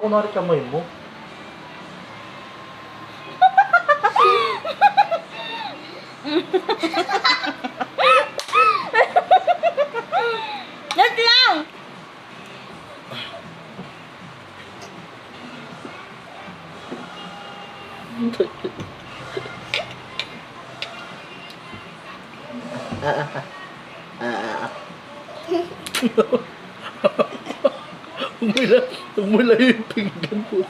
kunwari kamay mo. Wait lang! Umula yung pinggan ko.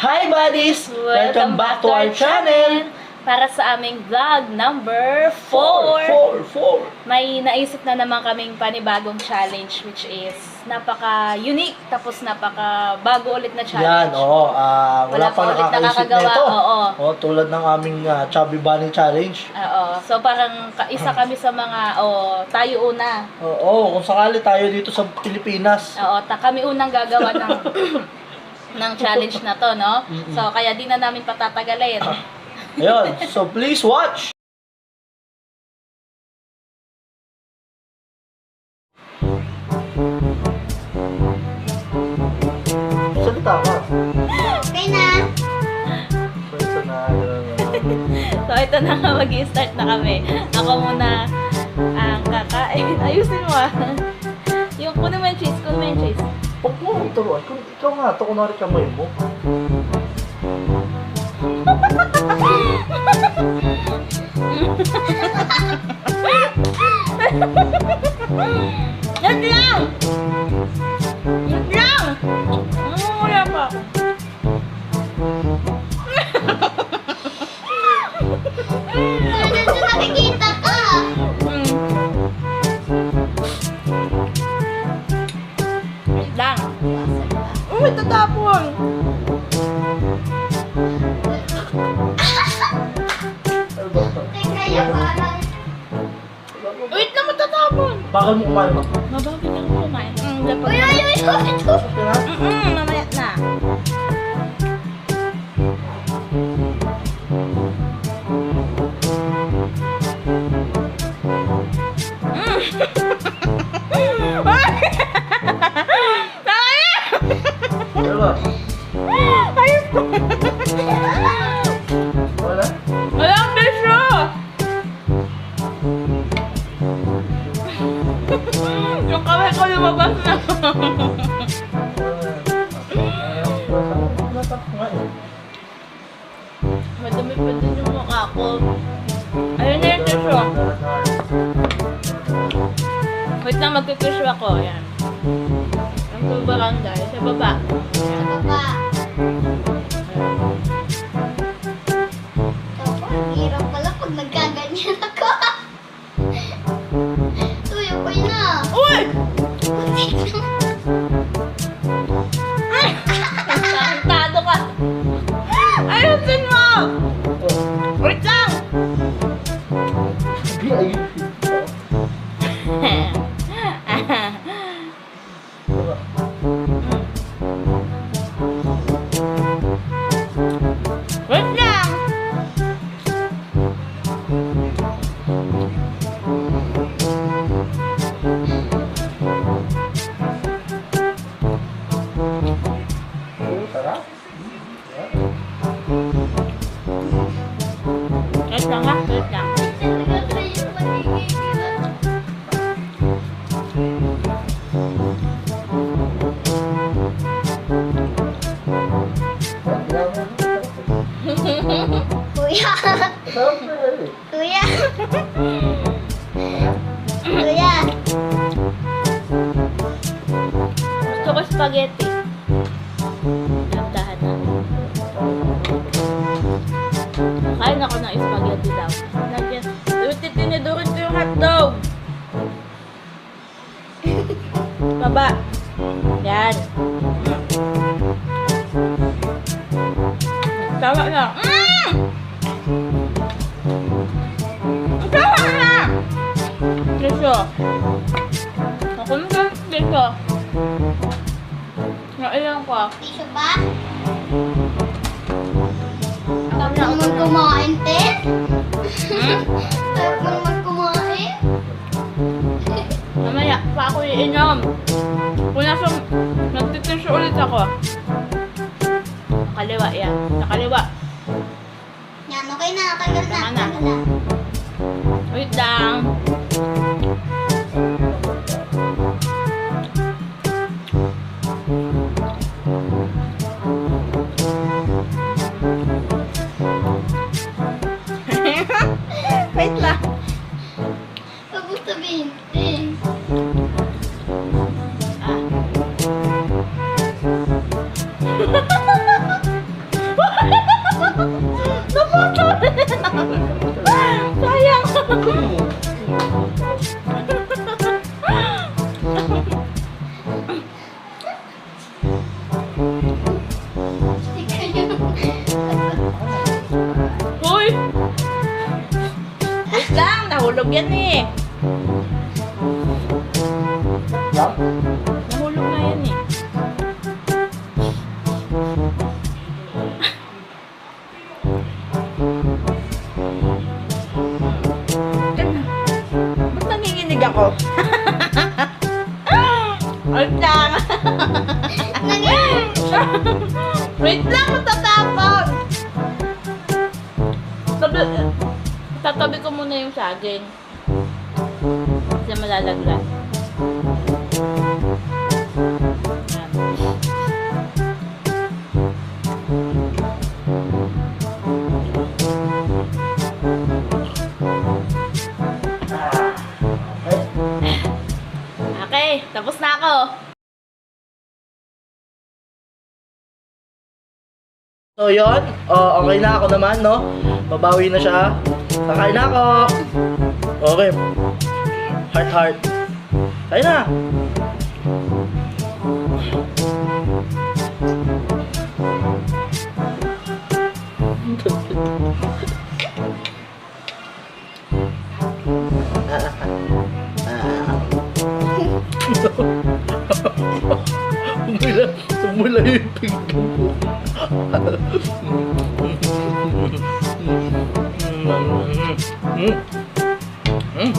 Hi buddies! Welcome back to our channel! Para sa aming vlog number 4. 4. May naisip na naman kaming panibagong challenge which is napaka-unique tapos napaka-bago ulit na Yan, challenge. oo. Wala pa pa ulit nakakaisip na nakakagawa, ito. oo. Oo, tulad ng aming Chubby Bunny Challenge. Oo. So parang isa kami sa mga tayo una. Oo, kung sakali tayo dito sa Pilipinas. Oo, kami unang gagawa ng ng challenge na to, no? So kaya di na namin patatagalin. Ayun, so please watch! Salita ka. Okay na. Salita na. So ito na nga, mag-i-start na kami. Ako muna ang kakain. Ayusin mo ah. Yung kunin mo yung cheese, kunin mo yung cheese. Huwag mo, ikaw nga, ito kunwari kamay mo. Yan lang! Yan lang! Wala pa. Ito nakikita ka. Yan lang. Uy, tatapon! Teka, yung parang... Wait lang, matatapon! Bakal mo kumain mo. Mabawi lang ako kumain. Uy, ito. Okay na? Mamaya na. Ano ba? Ayos ko! Wala? Walang bisyo! Yung kamay ko lumabas na. Madami pa din yung mukha ko. Ayun na yung tissue. Wait na, magkikissue ako. Ayan. Ang barangay. Sa baba. Sa baba. Ako, ang hirap pala pag nagkaganyan ako. Tuyo ko yun na. Uy! Tado ka! Ayusin mo! Wait lang! Hindi, ayun. Wait lang! Sarap. Wait lang ha, wait lang. Talaga sa'yo, magiging Kuya. Sarap na eh. Kuya. Kuya. Gusto ko spaghetti. Dahan na. Kain ako ng spaghetti daw. Lagyan. Tinidurin ko yung hotdog. Baba. Yan. Tama na. Tama na! Presyo. Kung ka dito. Nailang ko. Piso ba? Tapos naman kumain, te. Tapos naman kumain. Mamaya pa ako iinom. Kung nasa nagtitisyo ulit ako. Nakaliwa yan. Nakaliwa. Yan, okay na. Tagal na. Tama na. Tagal na. Wait lang. Wait lang. Tapos sabihin, te. Sayang. Ikaw yung... Uy! Wait lang, nahulog yan eh. Lang? Nahulog na yan eh. Ba't nanginginig ako? Wait lang. Wait lang, matatapon. Tatabi ko muna yung saging. Kasi malalaglag. Okay, tapos na ako. So yun, okay na ako naman, no? Mabawi na siya. Kakain na ako. Okay. Heart. Kain na. Umula yung pinggan ko.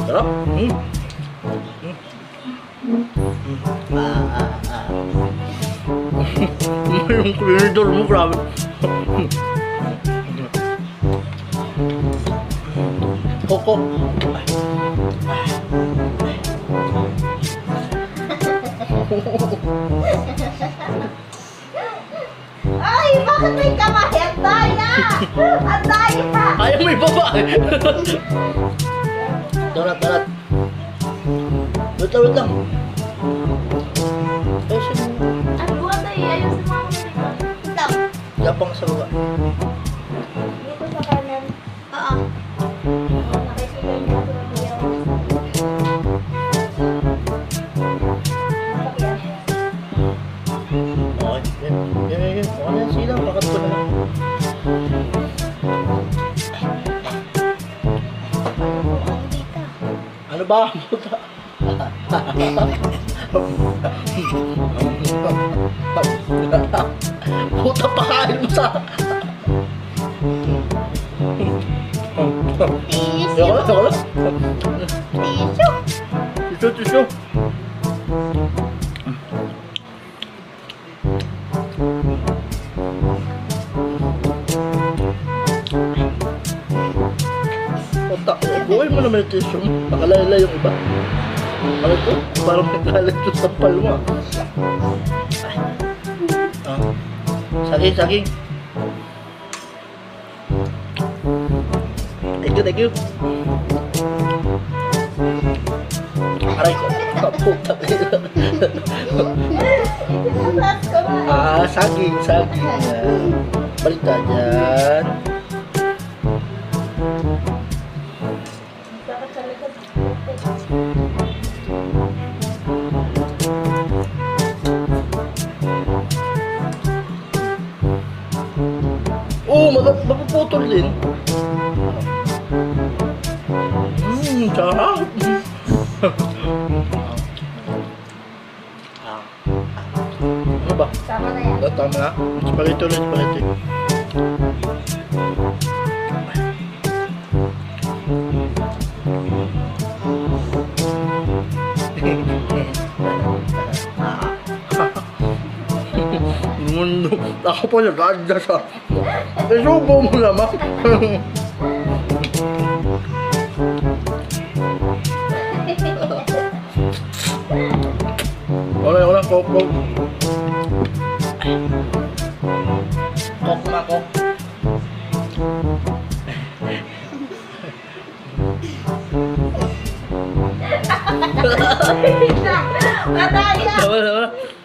Sarap. Yung corridor mo, grabe. Koko. Ay, bakit may kamay? Ang daya! Ang daya! Ayaw mo ibaba. Donat. Wait lang. Ayusin mo. Ang buwan tayo, ayusin mo ako nito. Ito. Yapang sa baba. Dito sa kanan. Oo. Nakikita niyo ako ng iyaw. Okay. Yan. Okay na yan. Silang. Pakat ko na lang. Ano ba? Puta. Puta, pakain mo sa... Tissue. Ayoko lang. Tissue. Tissue. Puta, buhay mo naman yung tissue. Nakalayla yung iba. Ano to? Parang nagkalat yung sampal mo. Saging. Thank you. Aray ko. Puta. Saging. Balik ka dyan. Mapuputol din. Sarap. Ano ba? Tama na yan. Tama na. Spaghetti ulit, spaghetti. Mundo. Ako pa nag-aanda sa... Isubo mo naman. Okay, wala. Coke, coke. Coke na, coke.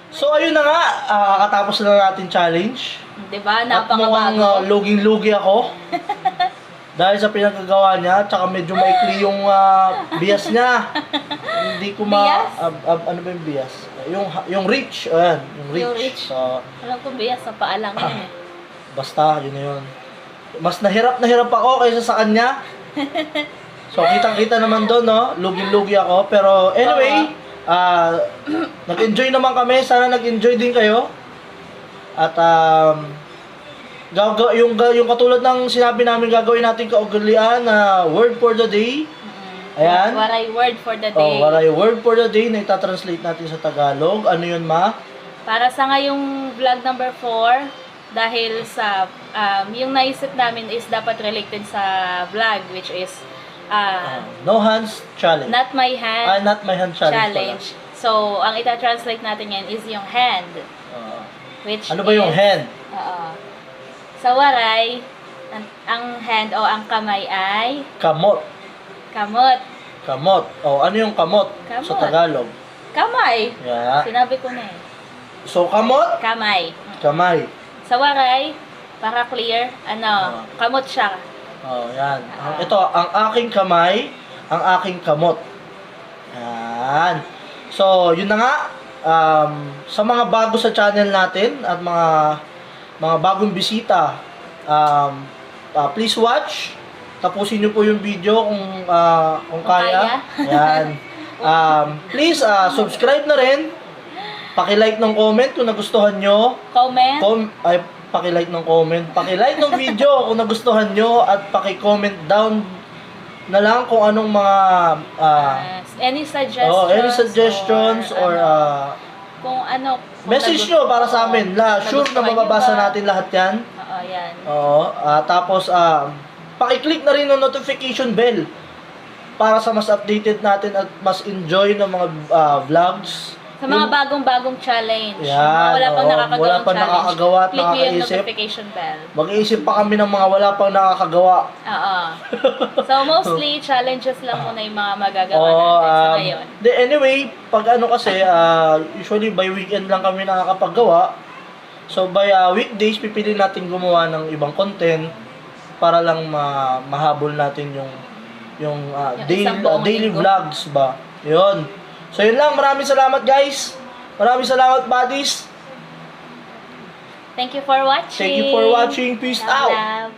So ayun na nga, katapos na natin challenge. Diba? At mukhang Napakabago. luging-lugi ako. Dahil sa pinagkagawa niya, tsaka medyo maikli yung bias niya. Hindi ko Bias? ano ba yung bias? Yung reach, ayan, yung reach. Yung reach. So, Alam ko bias sa paa lang yun eh. basta, yun na yun. Mas nahirap ako kaysa sa kanya. So, kitang-kita naman doon, no? Luging-lugi ako. Pero anyway, nag-enjoy naman kami. Sana nag-enjoy din kayo. At yung katulad ng sinabi namin gagawin natin kaugalian na word for the day. Ayan. Waray word for the day. Waray word for the day na itatranslate natin sa Tagalog. Ano yun, ma? Para sa ngayong vlog number 4, dahil sa yung naisip namin is dapat related sa vlog, which is No hands challenge. not my hand Not my hand challenge. So, ang ita-translate natin yan is yung hand. Which Ano ba yung is- hand? Oo. Sa waray, ang hand o ang kamay ay Kamot. kamot. Kamot. Ano yung kamot, sa Kamot. Tagalog? Kamay. Yeah. Sinabi ko na eh. So, kamot, Kamay. kamay. Sa waray, para clear, kamot siya. Yan. Ito, ang aking kamay, ang aking kamot. Yan. So, yun na nga. Sa mga bago sa channel natin at mga bagong bisita, please watch. Tapusin niyo po yung video kung kaya. Yan. Please subscribe na rin. Paki-like ng comment kung nagustuhan nyo. Comment. Paki-like ng comment. Paki-like ng video kung nagustuhan nyo at paki-comment down na lang kung anong mga Any suggestions. any suggestions or kung ano. kung message nyo para sa amin. Sure na nagustuhan nyo mababasa ba? natin lahat yan. Oo, yan. Oo. Tapos, paki-click na rin ng notification bell para sa mas updated natin at mas enjoy ng mga vlogs. Sa mga bagong-bagong challenge. Yan, Wala pang oo. nakakagawang Wala pang challenge. nakakagawa at Click nyo yung nakakaisip. notification bell. Mag-iisip pa kami ng mga wala pang nakakagawa. Oo. So, mostly, challenges lang muna yung mga magagawa natin sa ngayon. Anyway, pag kasi, usually by weekend lang kami nakakapaggawa. So, by weekdays, pipili natin gumawa ng ibang content para lang mahabol natin yung isang buong daily linggo. vlogs ba. Yun. So, yun lang. Maraming salamat, guys. Maraming salamat, buddies. Thank you for watching. Thank you for watching. Peace Love, out. love.